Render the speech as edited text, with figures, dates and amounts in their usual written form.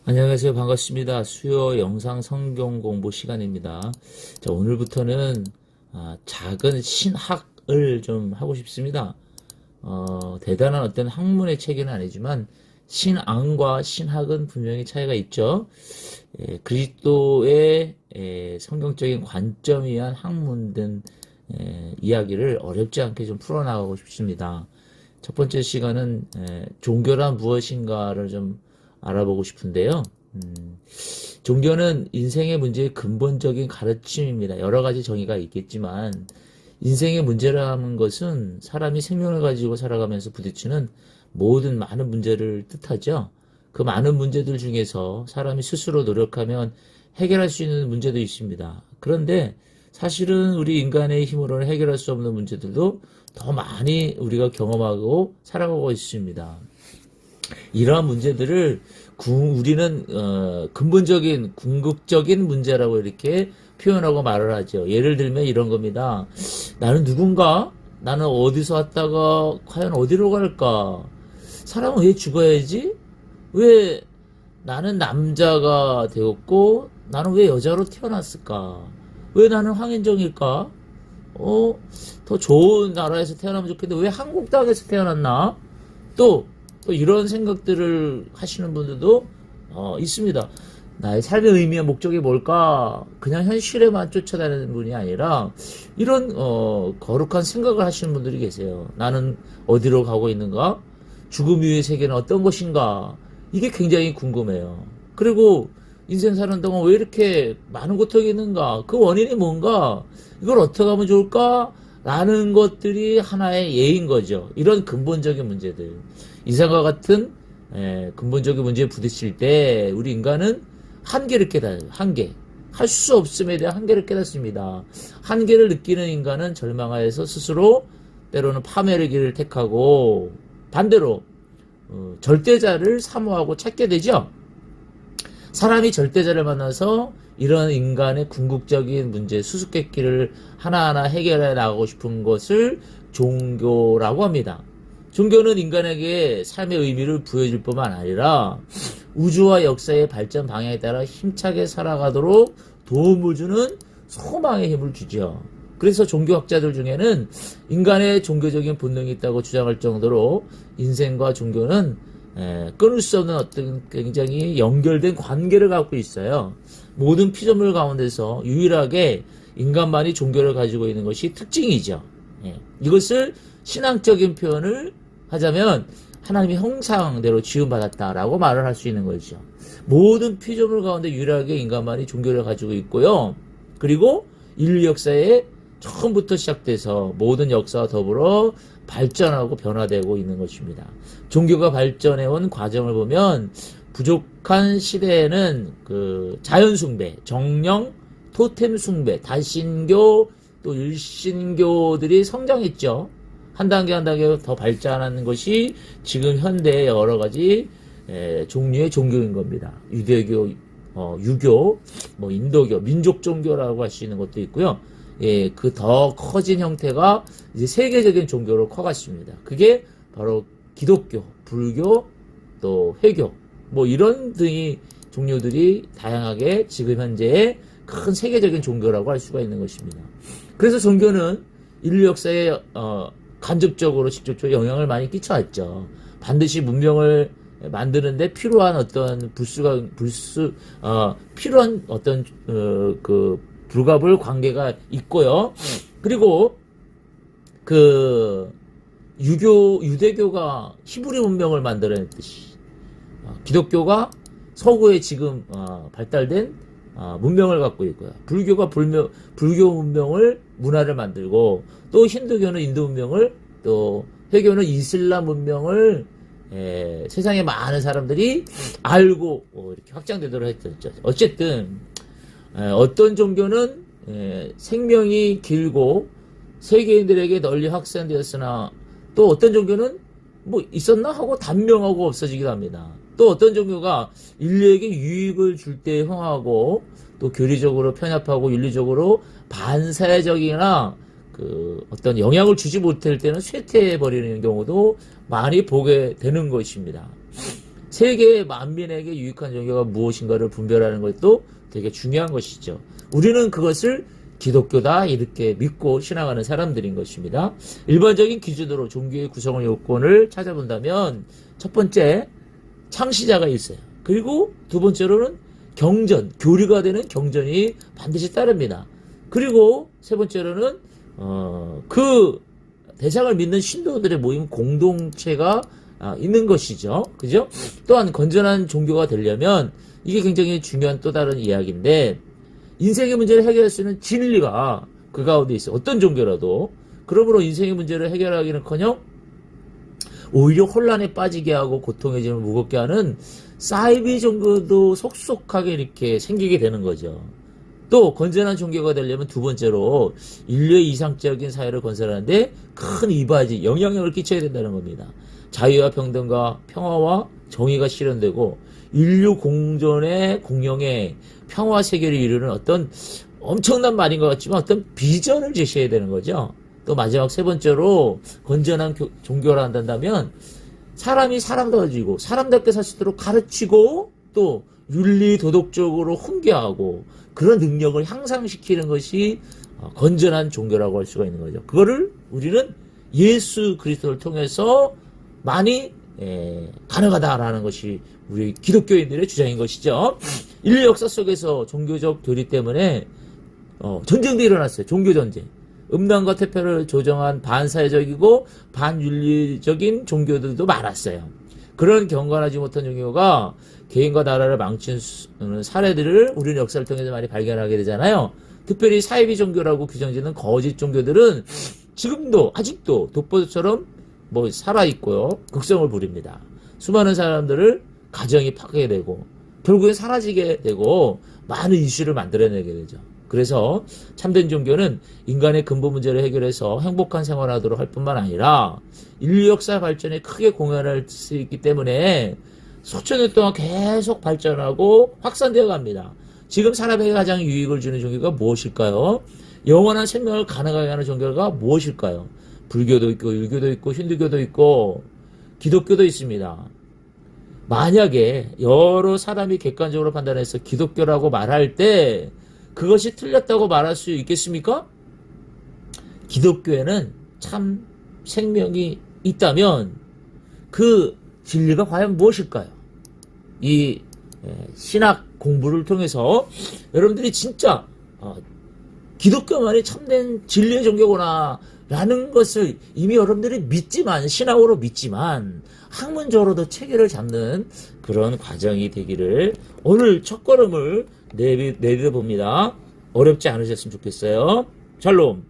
안녕하세요. 반갑습니다. 수요 영상 성경 공부 시간입니다. 자, 오늘부터는 작은 신학을 좀 하고 싶습니다. 대단한 어떤 학문의 체계는 아니지만 신앙과 신학은 분명히 차이가 있죠. 그리스도의 성경적인 관점에 의한 학문된 이야기를 어렵지 않게 좀 풀어나가고 싶습니다. 첫 번째 시간은 종교란 무엇인가를 좀 알아보고 싶은데요. 종교는 인생의 문제의 근본적인 가르침입니다. 여러 가지 정의가 있겠지만 인생의 문제라는 것은 사람이 생명을 가지고 살아가면서 부딪히는 모든 많은 문제를 뜻하죠. 그 많은 문제들 중에서 사람이 스스로 노력하면 해결할 수 있는 문제도 있습니다. 그런데 사실은 우리 인간의 힘으로는 해결할 수 없는 문제들도 더 많이 우리가 경험하고 살아가고 있습니다. 이러한 문제들을 우리는 근본적인 궁극적인 문제라고 이렇게 표현하고 말을 하죠. 예를 들면 이런 겁니다. 나는 누군가? 나는 어디서 왔다가 과연 어디로 갈까? 사람은 왜 죽어야지? 왜 나는 남자가 되었고 나는 왜 여자로 태어났을까? 왜 나는 황인종일까? 더 좋은 나라에서 태어나면 좋겠는데 왜 한국 땅에서 태어났나? 또 이런 생각들을 하시는 분들도 있습니다. 나의 삶의 의미와 목적이 뭘까? 그냥 현실에만 쫓아다니는 분이 아니라 이런 거룩한 생각을 하시는 분들이 계세요. 나는 어디로 가고 있는가? 죽음 이후의 세계는 어떤 것인가? 이게 굉장히 궁금해요. 그리고 인생 사는 동안 왜 이렇게 많은 고통이 있는가? 그 원인이 뭔가? 이걸 어떻게 하면 좋을까? 라는 것들이 하나의 예인 거죠. 이런 근본적인 문제들. 이상과 같은 근본적인 문제에 부딪힐 때 우리 인간은 한계를 깨달아요. 한계. 할 수 없음에 대한 한계를 깨닫습니다. 한계를 느끼는 인간은 절망하여서 스스로 때로는 파멸의 길을 택하고 반대로 절대자를 사모하고 찾게 되죠. 사람이 절대자를 만나서 이런 인간의 궁극적인 문제, 수수께끼를 하나하나 해결해 나가고 싶은 것을 종교라고 합니다. 종교는 인간에게 삶의 의미를 부여줄 뿐만 아니라 우주와 역사의 발전 방향에 따라 힘차게 살아가도록 도움을 주는 소망의 힘을 주죠. 그래서 종교학자들 중에는 인간의 종교적인 본능이 있다고 주장할 정도로 인생과 종교는 끊을 수 없는 어떤 굉장히 연결된 관계를 갖고 있어요. 모든 피조물 가운데서 유일하게 인간만이 종교를 가지고 있는 것이 특징이죠. 이것을 신앙적인 표현을 하자면 하나님의 형상대로 지음받았다라고 말을 할 수 있는 거죠. 모든 피조물 가운데 유일하게 인간만이 종교를 가지고 있고요. 그리고 인류 역사에 처음부터 시작돼서 모든 역사와 더불어 발전하고 변화되고 있는 것입니다. 종교가 발전해온 과정을 보면 부족한 시대에는 자연 숭배, 정령, 토템 숭배, 다신교, 또 일신교들이 성장했죠. 한 단계 한 단계 더 발전하는 것이 지금 현대의 여러 가지 종류의 종교인 겁니다. 유대교, 유교, 인도교, 민족 종교라고 할 수 있는 것도 있고요. 그 더 커진 형태가 이제 세계적인 종교로 커갔습니다. 그게 바로 기독교, 불교, 또 회교, 이런 등의 종류들이 다양하게 지금 현재의 큰 세계적인 종교라고 할 수가 있는 것입니다. 그래서 종교는 인류 역사에 간접적으로 직접적으로 영향을 많이 끼쳐왔죠. 반드시 문명을 만드는데 필요한 어떤 필요한 어떤 불가불 관계가 있고요. 그리고 유대교가 히브리 문명을 만들어냈듯이 기독교가 서구에 지금 발달된 문명을 갖고 있고요. 불교가 불교 문명을 문화를 만들고 또 힌두교는 인도 문명을 또 회교는 이슬람 문명을 세상에 많은 사람들이 알고 이렇게 확장되도록 했죠. 어쨌든 어떤 종교는 생명이 길고 세계인들에게 널리 확산되었으나 또 어떤 종교는 있었나 하고 단명하고 없어지기도 합니다. 또 어떤 종교가 인류에게 유익을 줄 때 흥하고 또 교리적으로 편협하고 윤리적으로 반사회적이나 그 어떤 영향을 주지 못할 때는 쇠퇴해버리는 경우도 많이 보게 되는 것입니다. 세계 만민에게 유익한 종교가 무엇인가를 분별하는 것도 되게 중요한 것이죠. 우리는 그것을 기독교다 이렇게 믿고 신앙하는 사람들인 것입니다. 일반적인 기준으로 종교의 구성을 요건을 찾아본다면 첫 번째 창시자가 있어요. 그리고 두 번째로는 경전, 교리가 되는 경전이 반드시 따릅니다. 그리고 세 번째로는 그 대상을 믿는 신도들의 모임 공동체가 있는 것이죠. 그죠? 또한 건전한 종교가 되려면 이게 굉장히 중요한 또 다른 이야기인데 인생의 문제를 해결할 수 있는 진리가 그 가운데 있어요. 어떤 종교라도. 그러므로 인생의 문제를 해결하기는커녕 오히려 혼란에 빠지게 하고 고통의 짐을 무겁게 하는 사이비 종교도 속속하게 이렇게 생기게 되는 거죠. 또 건전한 종교가 되려면 두 번째로 인류의 이상적인 사회를 건설하는데 큰 이바지 영향력을 끼쳐야 된다는 겁니다. 자유와 평등과 평화와 정의가 실현되고 인류 공존의 공영의 평화 세계를 이루는 어떤 엄청난 말인 것 같지만 어떤 비전을 제시해야 되는 거죠. 또 마지막 세 번째로 건전한 종교를 한다면 사람이 사람다워지고 사람답게 살 수 있도록 가르치고 또 윤리 도덕적으로 훈계하고 그런 능력을 향상시키는 것이 건전한 종교라고 할 수가 있는 거죠. 그거를 우리는 예수 그리스도를 통해서 많이 가능하다라는 것이 우리 기독교인들의 주장인 것이죠. 인류 역사 속에서 종교적 교리 때문에 전쟁도 일어났어요. 종교전쟁. 음란과 태폐를 조정한 반사회적이고 반윤리적인 종교들도 많았어요. 그런 경건하지 못한 종교가 개인과 나라를 망친 사례들을 우리는 역사를 통해서 많이 발견하게 되잖아요. 특별히 사이비 종교라고 규정짓는 거짓 종교들은 지금도 아직도 독보적처럼 살아있고요. 극성을 부립니다. 수많은 사람들을 가정이 파괴되고 결국엔 사라지게 되고 많은 이슈를 만들어내게 되죠. 그래서 참된 종교는 인간의 근본 문제를 해결해서 행복한 생활하도록 할 뿐만 아니라 인류 역사 발전에 크게 공헌할 수 있기 때문에 수천 년 동안 계속 발전하고 확산되어 갑니다. 지금 사람에게 가장 유익을 주는 종교가 무엇일까요? 영원한 생명을 가능하게 하는 종교가 무엇일까요? 불교도 있고 유교도 있고 힌두교도 있고 기독교도 있습니다. 만약에 여러 사람이 객관적으로 판단해서 기독교라고 말할 때 그것이 틀렸다고 말할 수 있겠습니까? 기독교에는 참 생명이 있다면 그 진리가 과연 무엇일까요? 이 신학 공부를 통해서 여러분들이 진짜 기독교만이 참된 진리의 종교구나 라는 것을 이미 여러분들이 믿지만 신학으로 믿지만 학문적으로도 체계를 잡는 그런 과정이 되기를 오늘 첫걸음을 내딛어 봅니다. 어렵지 않으셨으면 좋겠어요. 샬롬.